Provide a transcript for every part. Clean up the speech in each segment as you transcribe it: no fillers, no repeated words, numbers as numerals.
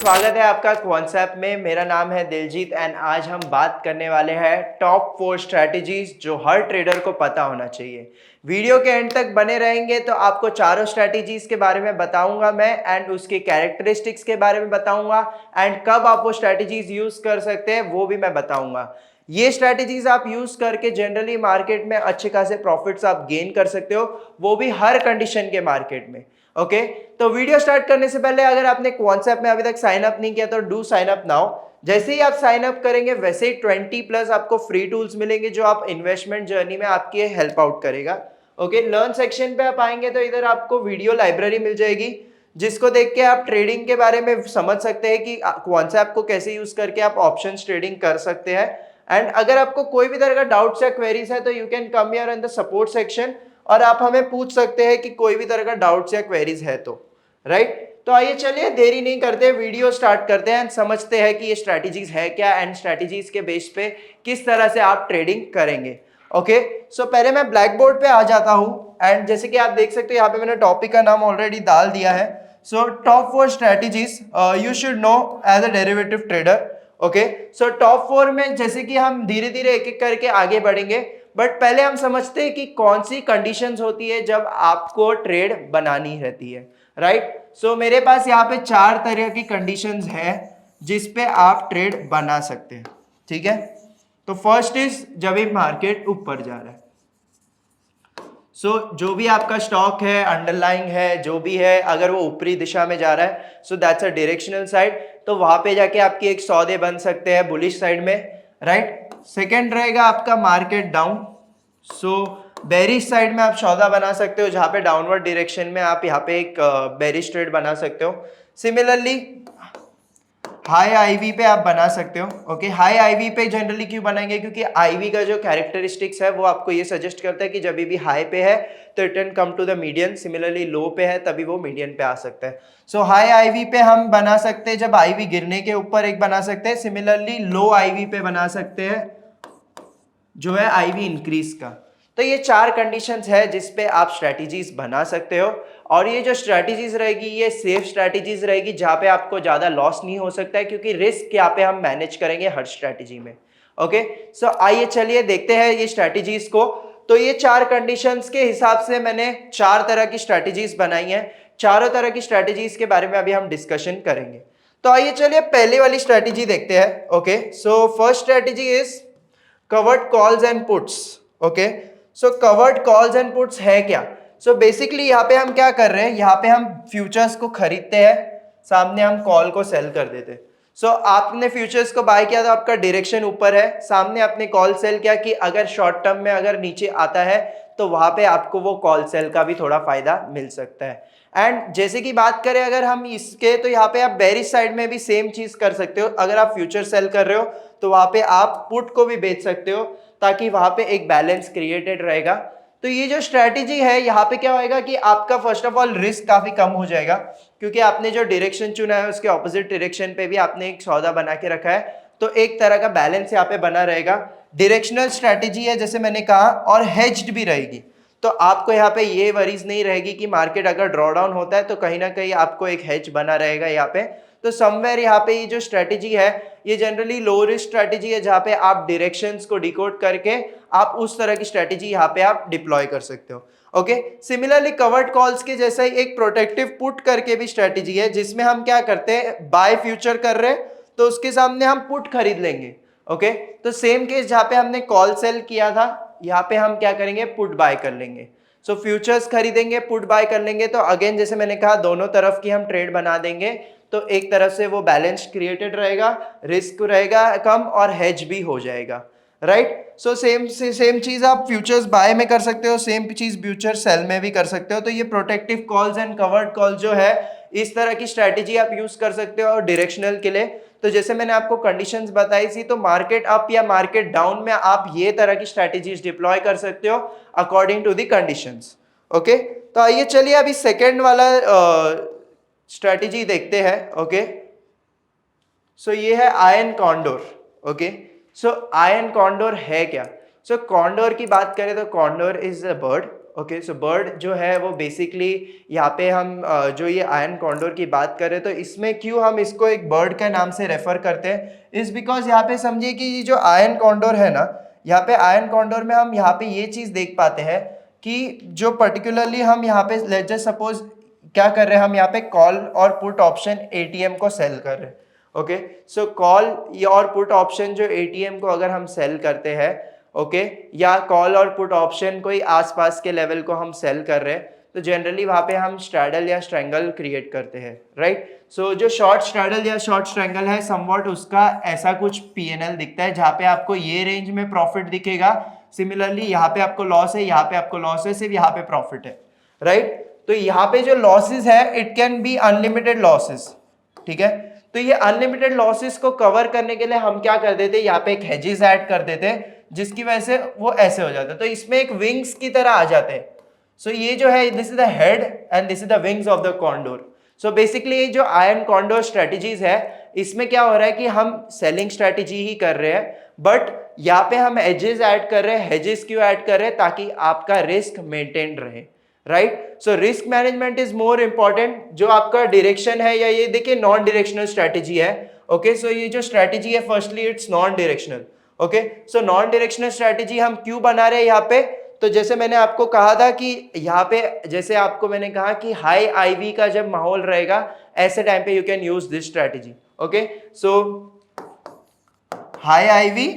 स्वागत है आपका कॉन्सेप्ट में। मेरा नाम है दिलजीत एंड आज हम बात करने वाले हैं टॉप 4 स्ट्रैटेजीज जो हर ट्रेडर को पता होना चाहिए। वीडियो के एंड तक बने रहेंगे तो आपको चारों स्ट्रैटेजीज के बारे में बताऊंगा मैं एंड उसके कैरेक्टरिस्टिक्स के बारे में बताऊंगा एंड कब आप वो स्ट्रैटेजीज यूज कर सकते हैं वो भी मैं बताऊंगा। ये स्ट्रैटेजीज आप यूज करके जनरली मार्केट में अच्छे खासे प्रॉफिट्स आप गेन कर सकते हो, वो भी हर कंडीशन के मार्केट में। ओके तो वीडियो स्टार्ट करने से पहले अगर आपने कॉन्सेप्ट में अभी तक साइन अप नहीं किया तो डू साइन अप नाउ। जैसे ही आप साइन अप करेंगे वैसे ही 20 प्लस आपको फ्री टूल्स मिलेंगे जो आप इन्वेस्टमेंट जर्नी में आपकी हेल्प आउट करेगा। ओके लर्न सेक्शन पे आप आएंगे तो इधर आपको वीडियो लाइब्रेरी मिल जाएगी जिसको देख के आप ट्रेडिंग के बारे में समझ सकते हैं कि कॉन्सेप्ट को कैसे यूज करके आप ऑप्शन ट्रेडिंग कर सकते हैं। एंड अगर आपको कोई भी तरह का डाउट्स या क्वेरीज है तो you can come here in the support section और आप हमें पूछ सकते हैं कि कोई भी तरह का डाउट्स या क्वेरीज है तो राइट। तो आइए चलिए देरी नहीं करते वीडियो स्टार्ट करते हैं एंड समझते हैं कि ये स्ट्रैटेजीज है क्या एंड स्ट्रैटेजीज के बेस पे किस तरह से आप ट्रेडिंग करेंगे। ओके सो पहले मैं ब्लैक बोर्ड पे आ जाता हूं एंड जैसे कि आप देख सकते हो यहाँ पे मैंने टॉपिक का नाम ऑलरेडी डाल दिया है। So top 4 strategies you should know as a derivative trader. Okay so top 4 में जैसे कि हम धीरे धीरे एक एक करके आगे बढ़ेंगे बट पहले हम समझते हैं कि कौन सी कंडीशंस होती है जब आपको ट्रेड बनानी रहती है राइट। सो मेरे पास यहाँ पे 4 तरह की कंडीशंस है जिस पे आप ट्रेड बना सकते हैं। ठीक है तो फर्स्ट इज जब एक मार्केट ऊपर जा रहा है। जो भी आपका स्टॉक है अंडरलाइंग है जो भी है अगर वो ऊपरी दिशा में जा रहा है so that's a directional side, तो वहां पे जाके आपकी एक सौदे बन सकते हैं बुलिश साइड में राइट। सेकंड रहेगा आपका मार्केट डाउन, बेरिश साइड में आप सौदा बना सकते हो जहां पे डाउनवर्ड डायरेक्शन में आप यहाँ पे एक बेरिश ट्रेड बना सकते हो। सिमिलरली हाई आईवी पे आप बना सकते हो। ओके हाई आईवी पे जनरली क्यों बनाएंगे क्योंकि आईवी का जो कैरेक्टरिस्टिक्स है वो आपको ये सजेस्ट करता है कि जब भी हाई पे है तो it can come to the median, similarly low पे है तभी वो मीडियन पे आ सकता है। सो हाई आईवी पे हम बना सकते हैं जब आईवी गिरने के ऊपर एक बना सकते हैं, सिमिलरली लो आईवी पे बना सकते हैं जो है आईवी इंक्रीज का। तो ये 4 कंडीशंस है जिस पे आप स्ट्रेटजीज बना सकते हो और ये जो स्ट्रेटजीज रहेगी ये सेफ स्ट्रेटजीज रहेगी जहां पे आपको ज्यादा लॉस नहीं हो सकता है क्योंकि रिस्क यहाँ पे हम मैनेज करेंगे हर स्ट्रेटजी में। ओके सो आइए चलिए देखते हैं ये स्ट्रेटजीज को। तो ये 4 कंडीशंस के हिसाब से मैंने 4 तरह की स्ट्रेटजीज बनाई है। चारों तरह की स्ट्रेटजीज के बारे में अभी हम डिस्कशन करेंगे। तो आइए चलिए पहली वाली स्ट्रेटजी देखते हैं। Okay so first strategy is covered calls and puts. Okay so covered calls and puts है क्या? सो बेसिकली यहाँ पे हम क्या कर रहे हैं, यहाँ पे हम फ्यूचर्स को खरीदते हैं, सामने हम कॉल को सेल कर देते हैं। सो आपने फ्यूचर्स को बाय किया तो आपका डायरेक्शन ऊपर है, सामने आपने कॉल सेल किया कि अगर शॉर्ट टर्म में अगर नीचे आता है तो वहां पे आपको वो कॉल सेल का भी थोड़ा फायदा मिल सकता है। एंड जैसे कि बात करें अगर हम इसके तो यहाँ पे आप बेरिश साइड में भी सेम चीज कर सकते हो। अगर आप फ्यूचर सेल कर रहे हो तो वहां पे आप पुट को भी बेच सकते हो ताकि वहां पे एक बैलेंस क्रिएटेड रहेगा। तो ये जो स्ट्रैटेजी है यहाँ पे क्या होएगा कि आपका फर्स्ट ऑफ ऑल रिस्क काफी कम हो जाएगा क्योंकि आपने जो डायरेक्शन चुना है उसके ऑपोजिट डायरेक्शन पे भी आपने एक सौदा बना के रखा है, तो एक तरह का बैलेंस यहाँ पे बना रहेगा। डायरेक्शनल स्ट्रैटेजी है जैसे मैंने कहा और हेज्ड भी रहेगी, तो आपको यहाँ पे ये वरीज नहीं रहेगी कि मार्केट अगर ड्रॉ डाउन होता है तो कहीं ना कहीं आपको एक हेज बना रहेगा यहाँ पे। तो समवेयर यहाँ पे ये जो स्ट्रेटेजी है ये जनरली लो रिस्क स्ट्रेटेजी है जहाँ पे आप डायरेक्शंस को डिकोड करके आप उस तरह की स्ट्रेटेजी यहाँ पे आप डिप्लॉय कर सकते हो। ओके सिमिलरली कवर्ड कॉल्स के जैसा ही एक प्रोटेक्टिव पुट करके भी स्ट्रेटेजी है जिसमें हम क्या करते हैं, बाय फ्यूचर कर रहे हैं तो उसके सामने हम पुट खरीद लेंगे। ओके तो सेम केस जहाँ पे हमने कॉल सेल किया था यहाँ पे हम क्या करेंगे, पुट बाय कर लेंगे। सो फ्यूचर्स खरीदेंगे पुट बाय कर लेंगे, तो अगेन जैसे मैंने कहा दोनों तरफ की हम ट्रेड बना देंगे तो एक तरफ से वो बैलेंस क्रिएटेड रहेगा, रिस्क रहेगा कम और हेज भी हो जाएगा राइट। सो सेम चीज आप फ्यूचर्स बाय में कर सकते हो, सेम चीज फ्यूचर सेल में भी कर सकते हो। तो ये protective calls and covered call जो है इस तरह की स्ट्रैटेजी आप यूज कर सकते हो और डायरेक्शनल के लिए। तो जैसे मैंने आपको कंडीशंस बताई थी तो मार्केट अप या मार्केट डाउन में आप ये तरह की स्ट्रैटेजीज डिप्लॉय कर सकते हो according to the conditions. Okay तो आइए चलिए अभी सेकेंड वाला स्ट्रैटेजी देखते हैं। ओके सो ये है ion condor. Okay so ion condor है क्या? सो कॉन्डोर की बात करें तो condor is a bird okay, so bird जो है वो बेसिकली यहाँ पे हम जो ये आयरन कॉन्डोर की बात करें तो इसमें क्यों हम इसको एक बर्ड के नाम से रेफर करते हैं, इज बिकॉज यहाँ पे समझिए कि ये जो आयरन कॉन्डोर है ना, यहाँ पे आयरन कॉन्डोर में हम यहाँ पे ये चीज देख पाते हैं कि जो पर्टिकुलरली हम यहाँ पे लेट्स जस्ट सपोज क्या कर रहे हैं, हम यहाँ पे कॉल और पुट ऑप्शन एटीएम को सेल कर रहे हैं। ओके, सो कॉल और पुट ऑप्शन जो एटीएम को अगर हम सेल करते हैं, ओके, या कॉल और पुट ऑप्शन कोई आसपास के लेवल को हम सेल कर रहे हैं, तो जनरली वहां पे हम स्ट्रैडल या स्ट्रैंगल क्रिएट करते हैं, राइट। सो जो शॉर्ट स्ट्रैडल या शॉर्ट स्ट्रैंगल है समवॉट उसका ऐसा कुछ पीएनएल दिखता है जहां पे आपको ये रेंज में प्रॉफिट दिखेगा, सिमिलरली यहाँ पे आपको लॉस है, यहाँ पे आपको लॉस है, सिर्फ यहाँ पे प्रॉफिट है, राइट। तो यहाँ पे जो लॉसेस है it can be unlimited losses, ठीक है। तो ये अनलिमिटेड लॉसेस को कवर करने के लिए हम क्या कर देते, यहाँ पे एक हेजेस ऐड कर देते, जिसकी वजह से वो ऐसे हो जाता है, तो इसमें एक विंग्स की तरह आ जाते हैं। सो ये जो है this is the head and this is the wings of the condor. So basically ये जो आयरन कॉन्डोर स्ट्रेटजीज है इसमें क्या हो रहा है कि हम सेलिंग स्ट्रेटजी ही कर रहे हैं, बट यहाँ पे हम एजेस ऐड कर रहे हैं। हेजेस क्यों ऐड कर रहे हैं, ताकि आपका रिस्क मेंटेन रहे, right. So risk management is more important. जो आपका डायरेक्शन है, या ये देखिए नॉन डायरेक्शनल स्ट्रेटजी है, ओके। सो ये जो स्ट्रेटजी है firstly it's non directional, okay. So non directional strategy हम क्यों बना रहे हैं यहाँ पे, तो जैसे मैंने आपको कहा था कि यहाँ पे जैसे आपको मैंने कहा कि हाई आईवी का जब माहौल रहेगा ऐसे टाइम पे you can use this strategy, okay. So high IV,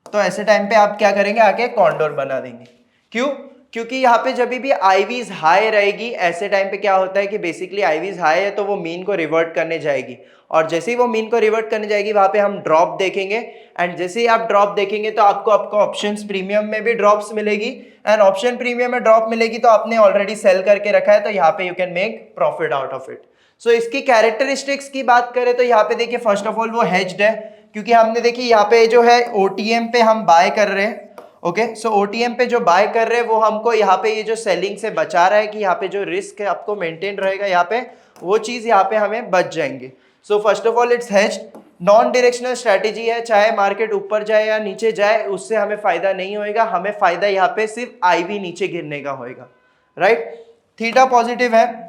तो ऐसे टाइम पे आप क्या करेंगे, आके कॉन्डोर बना देंगे। क्यों, क्योंकि यहाँ पे जब भी आईवीज हाई रहेगी ऐसे टाइम पे क्या होता है कि बेसिकली आईवीज हाई है तो वो मीन को रिवर्ट करने जाएगी, और जैसे ही वो मीन को रिवर्ट करने जाएगी वहां पे हम ड्रॉप देखेंगे, एंड जैसे ही आप ड्रॉप देखेंगे तो आपको ऑप्शंस प्रीमियम में भी ड्रॉप्स मिलेगी, एंड ऑप्शन प्रीमियम में ड्रॉप मिलेगी तो आपने ऑलरेडी सेल करके रखा है, तो यहाँ पे you can make profit out of it. So इसकी कैरेक्टरिस्टिक्स की बात करें तो यहाँ पे देखिए फर्स्ट ऑफ ऑल वो हेज्ड है, क्योंकि हमने देखिए यहाँ पे जो है ओटीएम पे हम बाय कर रहे हैं, ओके। सो ओटीएम पे जो बाय कर रहे हैं वो हमको यहाँ पे ये जो सेलिंग से बचा रहा है कि यहाँ पे जो रिस्क है आपको मेंटेन रहेगा, यहाँ पे वो चीज यहाँ पे हमें बच जाएंगे। So first of all it's hedged, non directional strategy है, चाहे मार्केट ऊपर जाए या नीचे जाए उससे हमें फायदा नहीं होएगा, हमें फायदा यहाँ पे सिर्फ आईवी नीचे गिरने का होएगा, राइट। थीटा पॉजिटिव है,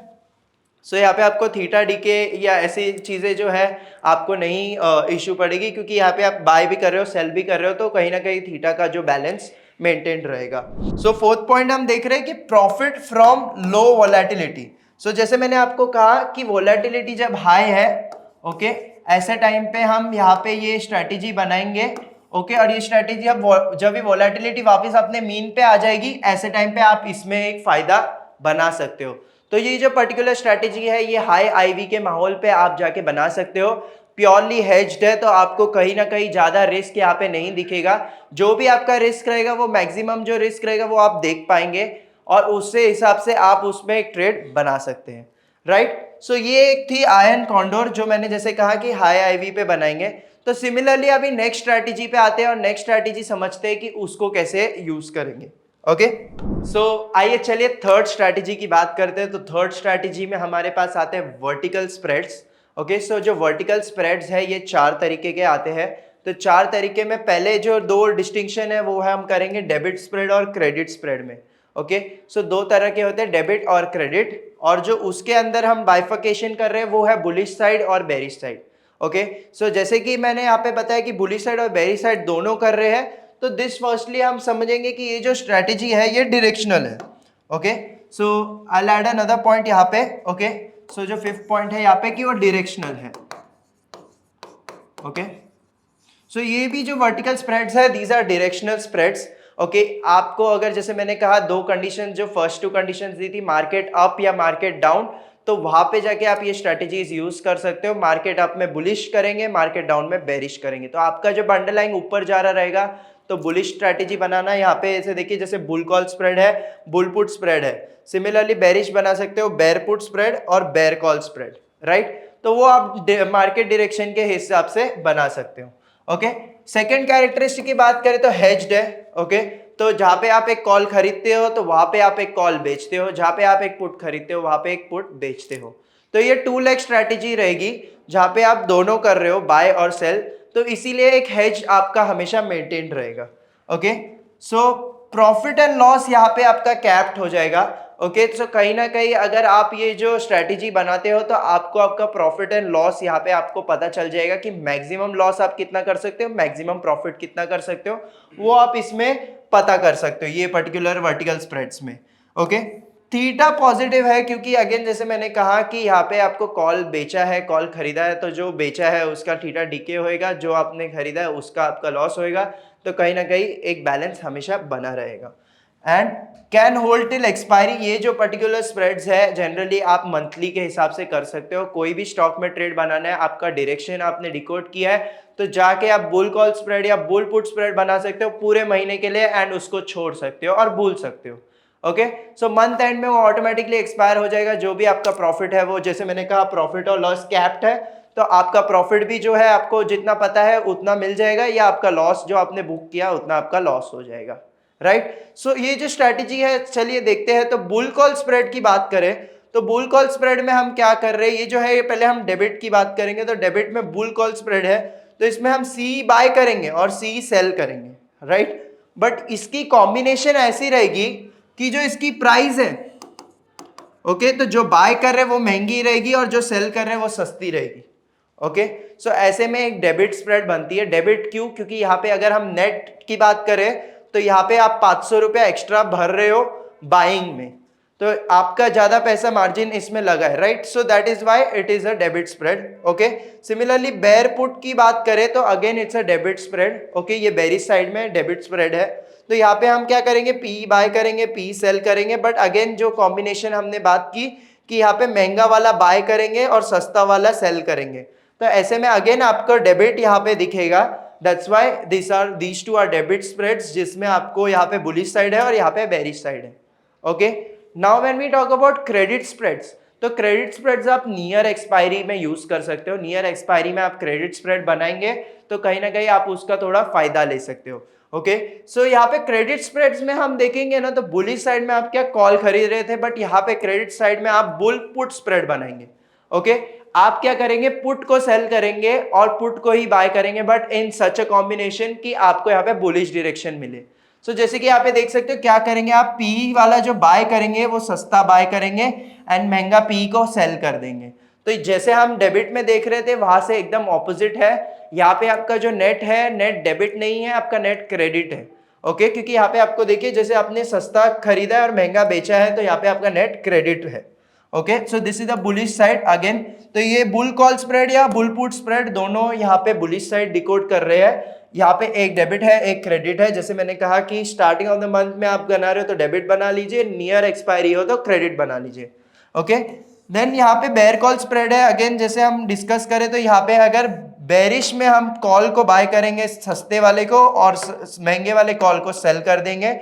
सो यहाँ पे आपको थीटा डीके या ऐसी चीजें जो है आपको नहीं इश्यू पड़ेगी, क्योंकि यहाँ पे आप बाय भी कर रहे हो सेल भी कर रहे हो, तो कहीं ना कहीं थीटा का जो बैलेंस मेंटेन रहेगा। सो फोर्थ पॉइंट हम देख रहे हैं कि प्रॉफिट फ्रॉम लो वोलेटिलिटी। सो जैसे मैंने आपको कहा कि वोलेटिलिटी जब हाई है, ओके, ऐसे टाइम पे हम यहाँ पे ये स्ट्रेटेजी बनाएंगे, ओके। और ये स्ट्रेटेजी अब जब ये वोलेटिलिटी वापस अपने मीन पे आ जाएगी ऐसे टाइम पे आप इसमें एक फायदा बना सकते हो। तो ये जो पर्टिकुलर स्ट्रेटेजी है ये हाई आईवी के माहौल पे आप जाके बना सकते हो, प्योरली हेज्ड है, तो आपको कहीं ना कहीं ज्यादा रिस्क यहाँ पे नहीं दिखेगा। जो भी आपका रिस्क रहेगा वो मैक्सिमम जो रिस्क रहेगा वो आप देख पाएंगे, और उससे हिसाब से आप उसमें एक ट्रेड बना सकते हैं, राइट। सो ये एक थी आयरन कॉन्डोर, जो मैंने जैसे कहा कि हाई आईवी पे बनाएंगे। तो सिमिलरली अभी नेक्स्ट स्ट्रेटेजी पे आते हैं और नेक्स्ट स्ट्रेटेजी समझते हैं कि उसको कैसे यूज करेंगे, ओके। सो आइए चलिए थर्ड स्ट्रेटेजी की बात करते हैं। तो थर्ड स्ट्रेटेजी में हमारे पास आते हैं वर्टिकल स्प्रेड्स, ओके। सो जो वर्टिकल स्प्रेड्स है ये 4 तरीके के आते हैं। तो 4 तरीके में पहले जो 2 डिस्टिंक्शन है वो है हम करेंगे डेबिट स्प्रेड और क्रेडिट स्प्रेड में, ओके। सो 2 तरह के होते हैं, डेबिट और क्रेडिट, और जो उसके अंदर हम बाइफर्केशन कर रहे हैं वो है बुलिश साइड और बेरिश साइड, ओके। सो जैसे कि मैंने यहाँ पे बताया कि बुलिश साइड और बेरिश साइड दोनों कर रहे हैं, तो दिस फर्स्टली हम समझेंगे कि ये जो स्ट्रेटेजी है ये डायरेक्शनल है, okay. So I will add another point यहाँ पे, ओके। सो जो 5th पॉइंट है यहाँ पे कि वो डायरेक्शनल है, ओके। सो ये भी जो वर्टिकल स्प्रेड्स है these are directional spreads, okay. आपको अगर जैसे मैंने कहा 2 कंडीशन, जो फर्स्ट 2 कंडीशन दी थी मार्केट अप या मार्केट डाउन, तो वहां पे जाके आप ये स्ट्रेटेजीज यूज कर सकते हो। मार्केट अप में बुलिश करेंगे, मार्केट डाउन में बेरिश करेंगे, तो आपका जब अंडरलाइन ऊपर जा रहा रहेगा तो बुलिश स्ट्रेटेजी बनाना। यहाँ पे ऐसे देखिए जैसे बुल कॉल स्प्रेड है, बुल पुट स्प्रेड है, सिमिलरली बेरिश बना सकते हो बेर पुट स्प्रेड और बेर कॉल स्प्रेड, राइट। तो वो आप मार्केट डायरेक्शन के हिसाब से बना सकते हो, ओके। सेकंड कैरेक्टरिस्टिक की बात करें तो हेज्ड है, ओके। तो जहां पे आप एक कॉल खरीदते हो तो वहां पे आप एक कॉल बेचते हो, जहां पे आप एक पुट खरीदते हो वहां पे एक पुट बेचते हो। तो ये 2 लेग स्ट्रेटेजी रहेगी जहां पे आप दोनों कर रहे हो, बाय और सेल, तो इसीलिए एक हेज आपका हमेशा मेंटेन रहेगा, okay. So profit and loss यहाँ पे आपका कैप्ड हो जाएगा। ओके तो कहीं ना कहीं अगर आप ये जो स्ट्रेटेजी बनाते हो तो आपको आपका प्रॉफिट एंड लॉस यहाँ पे आपको पता चल जाएगा कि मैक्सिमम लॉस आप कितना कर सकते हो, मैक्सिमम प्रॉफिट कितना कर सकते हो, वो आप इसमें पता कर सकते हो ये पर्टिकुलर वर्टिकल स्प्रेड्स में। ओके थीटा पॉजिटिव है क्योंकि अगेन जैसे मैंने कहा कि यहाँ पे आपको कॉल बेचा है, कॉल खरीदा है, तो जो बेचा है उसका थीटा डीके होएगा, जो आपने खरीदा है उसका आपका लॉस होएगा, तो कहीं ना कहीं एक बैलेंस हमेशा बना रहेगा। And can hold till expiry, ये जो पर्टिकुलर स्प्रेड्स है जनरली आप मंथली के हिसाब से कर सकते हो। कोई भी स्टॉक में ट्रेड बनाना है, आपका डायरेक्शन आपने डिकोड किया है तो जाके आप बुल कॉल स्प्रेड या बुल पुट स्प्रेड बना सकते हो पूरे महीने के लिए एंड उसको छोड़ सकते हो और भूल सकते हो। ओके सो मंथ एंड में वो ऑटोमेटिकली एक्सपायर हो जाएगा। जो भी आपका प्रॉफिट है वो जैसे मैंने कहा प्रॉफिट और लॉस कैप्ड है, तो आपका प्रॉफिट भी जो है आपको जितना पता है उतना मिल जाएगा, या आपका लॉस जो आपने बुक किया उतना आपका लॉस हो जाएगा। राइट सो ये जो स्ट्रैटेजी है चलिए देखते हैं। तो बुल कॉल स्प्रेड की बात करें तो बुल कॉल स्प्रेड में हम क्या कर रहे हैं, ये जो है ये पहले हम डेबिट की बात करेंगे। तो डेबिट में बुल कॉल स्प्रेड है तो इसमें हम सी बाय करेंगे और सी सेल करेंगे। राइट बट इसकी कॉम्बिनेशन ऐसी रहेगी कि जो इसकी प्राइस है ओके तो जो बाय कर रहे हैं वो महंगी रहेगी और जो सेल कर रहे हैं वो सस्ती रहेगी। ओके सो ऐसे में एक डेबिट स्प्रेड बनती है। डेबिट क्यों, क्योंकि यहाँ पे अगर हम नेट की बात करें तो यहाँ पे आप 500 रुपया एक्स्ट्रा भर रहे हो बाइंग में, तो आपका ज्यादा पैसा मार्जिन इसमें लगा है। Right so that is why it is a debit spread. Okay similarly bear put की बात करें तो again it's a debit spread. Okay ये बेरिश साइड में डेबिट स्प्रेड है, तो यहाँ पे हम क्या करेंगे पी बाय करेंगे पी सेल करेंगे। बट अगेन जो कॉम्बिनेशन हमने बात की कि यहाँ पे महंगा वाला बाय करेंगे और सस्ता वाला सेल करेंगे, तो ऐसे में अगेन आपको डेबिट यहाँ पे दिखेगा। That's why these two are debit spreads, जिसमें आपको यहाँ पे बुलिश साइड है और यहाँ पे बेरिश साइड है। Okay now when we talk about credit spreads, तो क्रेडिट स्प्रेड्स आप नियर एक्सपायरी में यूज कर सकते हो। नियर एक्सपायरी में आप क्रेडिट स्प्रेड बनाएंगे तो कहीं ना कहीं आप उसका थोड़ा फायदा ले सकते हो। ओके सो यहाँ पे क्रेडिट स्प्रेड्स में हम देखेंगे ना तो बुलिश साइड में आप क्या कॉल खरीद रहे थे, बट यहाँ पे क्रेडिट साइड में आप बुल पुट स्प्रेड बनाएंगे। ओके आप क्या करेंगे पुट को सेल करेंगे और पुट को ही बाय करेंगे, but in such a combination कि आपको यहाँ पे बुलिश डायरेक्शन मिले। सो जैसे कि यहाँ पे देख सकते हो क्या करेंगे आप पी वाला जो बाय करेंगे वो सस्ता बाय करेंगे एंड महंगा पी को सेल कर देंगे। तो जैसे हम डेबिट में देख रहे थे वहां से एकदम ऑपोजिट है। यहाँ पे आपका जो नेट है नेट डेबिट नहीं है, आपका नेट क्रेडिट है। ओके क्योंकि यहाँ पे आपको देखिए जैसे आपने सस्ता खरीदा है और महंगा बेचा है तो यहाँ पे आपका नेट क्रेडिट है। Okay so this is the bullish side again. तो ये बुल कॉल स्प्रेड या बुल पुट स्प्रेड दोनों यहाँ पे बुलिश साइड डिकोड कर रहे हैं। यहाँ पे एक डेबिट है एक क्रेडिट है। जैसे मैंने कहा कि स्टार्टिंग ऑफ द मंथ में आप बना रहे हो तो डेबिट बना लीजिए, नियर एक्सपायरी हो तो क्रेडिट बना लीजिए। ओके देन यहाँ पे बेयर कॉल स्प्रेड है। अगेन जैसे हम डिस्कस करें तो यहाँ पे अगर बेरिश में हम कॉल को बाय करेंगे सस्ते वाले को और महंगे वाले कॉल को सेल कर देंगे,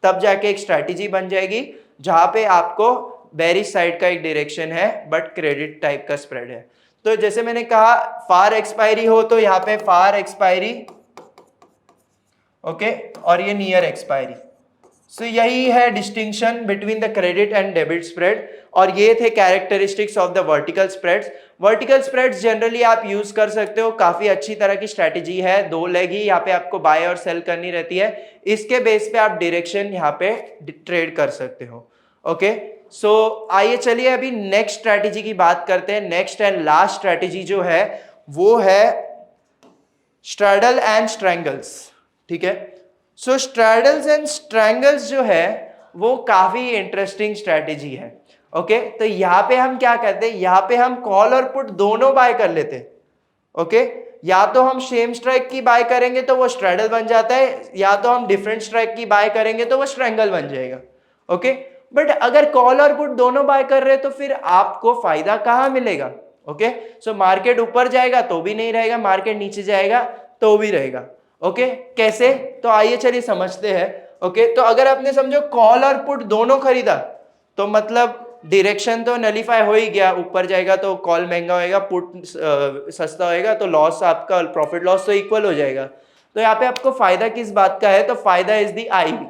तब जाके एक स्ट्रैटेजी बन जाएगी जहां पे आपको बेरिश साइड का एक डायरेक्शन है बट क्रेडिट टाइप का स्प्रेड है। तो जैसे मैंने कहा फार एक्सपायरी हो तो यहाँ पे फार एक्सपायरी ओके और ये नियर एक्सपायरी। सो यही है distinction between the credit and debit spread, और ये थे characteristics of the vertical spreads. Vertical spreads generally आप यूज कर सकते हो, काफी अच्छी तरह की स्ट्रैटेजी है। दो लेग ही यहाँ पे आपको बाय और सेल करनी रहती है, इसके बेस पे आप डायरेक्शन यहाँ पे ट्रेड कर सकते हो। ओके सो आइए चलिए अभी नेक्स्ट स्ट्रैटेजी की बात करते हैं। नेक्स्ट एंड लास्ट स्ट्रैटेजी जो है वो है स्ट्रैडल एंड स्ट्रैंगल्स। ठीक है सो स्ट्रैडल्स एंड स्ट्रैंगल्स जो है वो काफी इंटरेस्टिंग स्ट्रैटेजी है। ओके तो यहाँ पे हम क्या करते हैं, यहाँ पे हम कॉल और पुट दोनों बाय कर लेते हैं। ओके या तो हम सेम स्ट्राइक की बाय करेंगे तो वो स्ट्रैडल बन जाता है, या तो हम डिफरेंट स्ट्राइक की बाय करेंगे तो वो स्ट्रैंगल बन जाएगा। ओके बट अगर कॉल और पुट दोनों बाय कर रहे हैं तो फिर आपको फायदा कहाँ मिलेगा। ओके सो मार्केट ऊपर जाएगा तो भी नहीं रहेगा, मार्केट नीचे जाएगा तो भी रहेगा। ओके कैसे, तो आइए चलिए समझते हैं। ओके तो अगर आपने समझो कॉल और पुट दोनों खरीदा तो मतलब डायरेक्शन तो नलीफाई हो ही गया, ऊपर जाएगा तो कॉल महंगा होएगा, पुट सस्ता होएगा, तो लॉस आपका प्रॉफिट लॉस तो इक्वल हो जाएगा। तो यहाँ पे आपको फायदा किस बात का है, तो फायदा इज दी आईवी।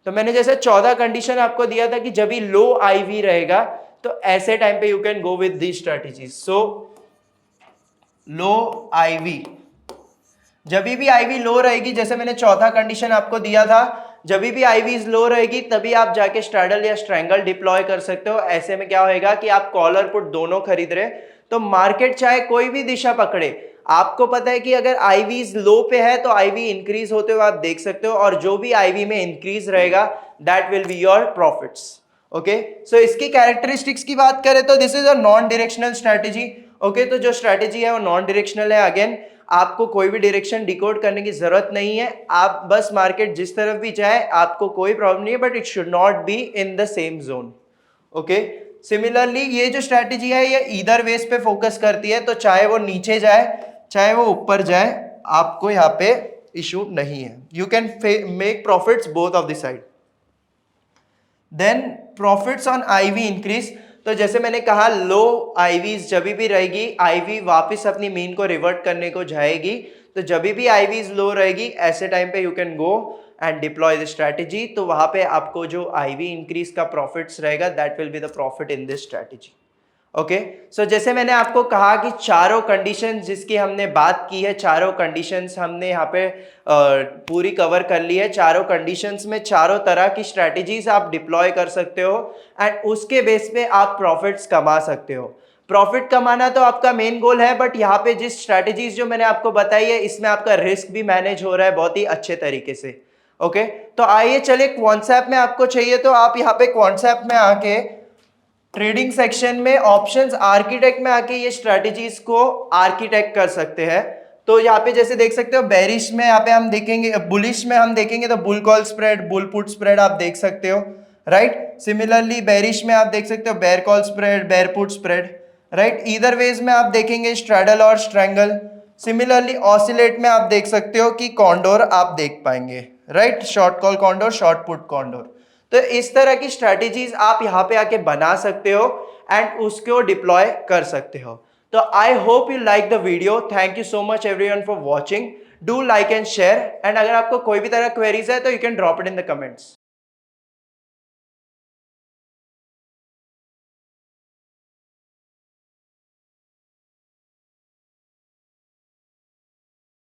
तो मैंने जैसे 14 कंडीशन आपको दिया था कि जब भी लो आईवी रहेगा तो ऐसे टाइम पे you can go with the strategies. So low IV, जब भी आईवी लो रहेगी, जैसे मैंने चौथा कंडीशन आपको दिया था, जब भी आईवीज लो रहेगी तभी आप जाके स्ट्रैडल या स्ट्रैंगल डिप्लॉय कर सकते हो। ऐसे में क्या होएगा कि आप कॉलर पुट दोनों खरीद रहे, तो मार्केट चाहे कोई भी दिशा पकड़े, आपको पता है कि अगर आईवीज लो पे है तो आईवी इंक्रीज होते हुए आप देख सकते हो, और जो भी आईवी में इंक्रीज रहेगा that will be your profits. Okay, so इसकी कैरेक्टरिस्टिक्स की बात करें तो this is a non directional strategy. Okay, तो जो स्ट्रैटेजी है वो नॉन डायरेक्शनल है। अगेन, आपको कोई भी डायरेक्शन डिकोड करने की जरूरत नहीं है, आप बस मार्केट जिस तरफ भी जाए आपको कोई प्रॉब्लम नहीं है, but it should not be in the same zone. Okay, similarly ये जो स्ट्रैटेजी है ये ईदर वेज पे फोकस करती है, तो चाहे वो नीचे जाए चाहे वो ऊपर जाए, आपको यहाँ पे इशू नहीं है। You can make profits both of the side. Then profits on IV increase, तो जैसे मैंने कहा लो आईवीज जब भी रहेगी, आईवी वापस अपनी मीन को रिवर्ट करने को जाएगी, तो जब भी आईवीज लो रहेगी ऐसे टाइम पे you can go and deploy the strategy, तो वहां पे आपको जो आईवी इंक्रीज का प्रॉफिट्स रहेगा that will be the profit in this strategy. Okay, so जैसे मैंने आपको कहा कि चारों कंडीशन जिसकी हमने बात की है, चारों कंडीशंस हमने यहाँ पे पूरी कवर कर ली है। चारों कंडीशंस में चारों तरह की स्ट्रैटेजीज आप डिप्लॉय कर सकते हो एंड उसके बेस पे आप प्रॉफिट्स कमा सकते हो। प्रॉफिट कमाना तो आपका मेन गोल है, बट यहाँ पे जिस स्ट्रैटेजीज जो मैंने आपको बताई है इसमें आपका रिस्क भी मैनेज हो रहा है बहुत ही अच्छे तरीके से। ओके, तो आइए चले क्वांट्सएप में, आपको चाहिए तो आप यहाँ पे क्वांट्सएप में आके ट्रेडिंग सेक्शन में ऑप्शंस आर्किटेक्ट में आके ये स्ट्रेटजीज को आर्किटेक्ट कर सकते हैं। तो यहाँ पे जैसे देख सकते हो बेरिश में यहाँ पे हम देखेंगे, बुलिश में हम देखेंगे तो bull call spread, bull put spread आप देख सकते हो, राइट। सिमिलरली बेरिश में आप देख सकते हो bear call spread, bear put spread, right. Either ways में आप देखेंगे स्ट्रैडल और स्ट्रैंगल। सिमिलरली ऑसिलेट में आप देख सकते हो कि कॉन्डोर आप देख पाएंगे, right, short call condor, short put condor. तो इस तरह की स्ट्रैटेजीज आप यहाँ पे आके बना सकते हो एंड उसको डिप्लॉय कर सकते हो। तो I hope you like the video. Thank you so much everyone for watching. Do like and share, and अगर आपको कोई भी तरह क्वेरीज है तो you can drop it in the comments.